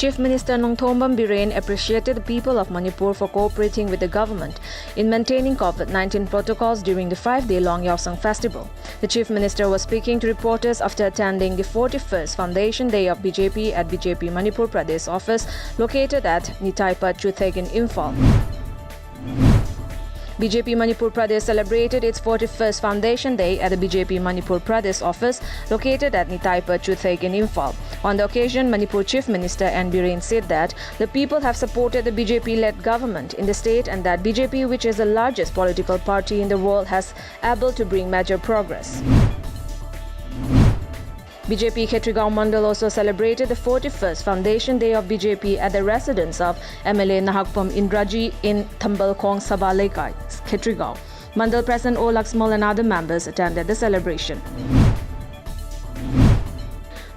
Chief Minister Nongthombam Biren appreciated the people of Manipur for cooperating with the government in maintaining COVID-19 protocols during the 5-day-long Yaosang Festival. The Chief Minister was speaking to reporters after attending the 41st Foundation Day of BJP at BJP Manipur Pradesh office located at Nitaipa Chuthek in Imphal. BJP Manipur Pradesh celebrated its 41st Foundation Day at the BJP Manipur Pradesh office located at Nitaipa Chuthek in Imphal. On the occasion, Manipur Chief Minister N. Biren said that the people have supported the BJP-led government in the state and that BJP, which is the largest political party in the world, has able to bring major progress. BJP Khetrigao Mandal also celebrated the 41st Foundation Day of BJP at the residence of MLA Nahakpam Indraji in Thambalkhong Sabha Lekai, Khetrigao. Mandal President O. Laxmal and other members attended the celebration.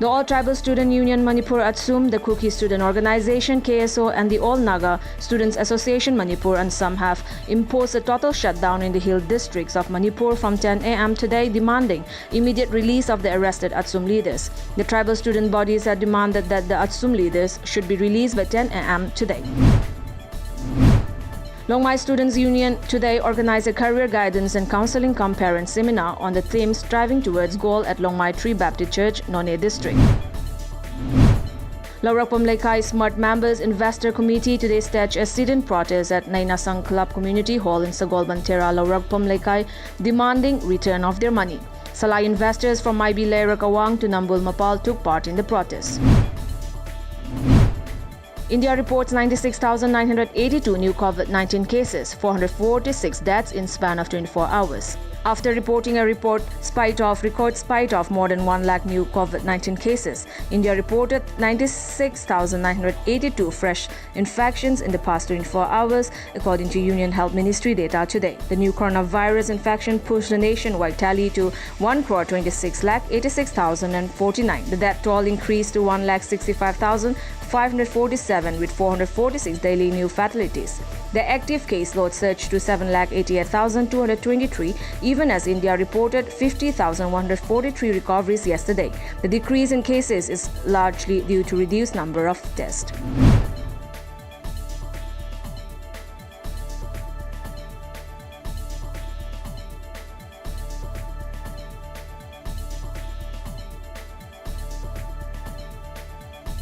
The All Tribal Student Union Manipur Atsum, the Kuki Student Organization KSO and the All Naga Students Association Manipur and some have imposed a total shutdown in the hill districts of Manipur from 10 a.m. today, demanding immediate release of the arrested Atsum leaders. The tribal student bodies have demanded that the Atsum leaders should be released by 10 a.m. today. Longmai Students Union today organized a career guidance and counseling cum parent seminar on the theme Striving Towards Goal at Longmai Tree Baptist Church, Nonne District. Laurakpam Lekai Smart Members Investor Committee today staged a sit-in protest at Nainasang Club Community Hall in Sagol Bantera, Laurakpam Lekai, demanding return of their money. Salai investors from Maibi Leirakawang to Nambul Mapal took part in the protest. India reports 96,982 new COVID-19 cases, 446 deaths in span of 24 hours. After reporting a record spike of more than 1 lakh new COVID-19 cases, India reported 96,982 fresh infections in the past 24 hours, according to Union Health Ministry data today. The new coronavirus infection pushed the nationwide tally to 1,26,86,049. The death toll increased to 1,65,547 with 446 daily new fatalities. The active caseload surged to 7,88,223, even as India reported 50,143 recoveries yesterday. The decrease in cases is largely due to reduced number of tests.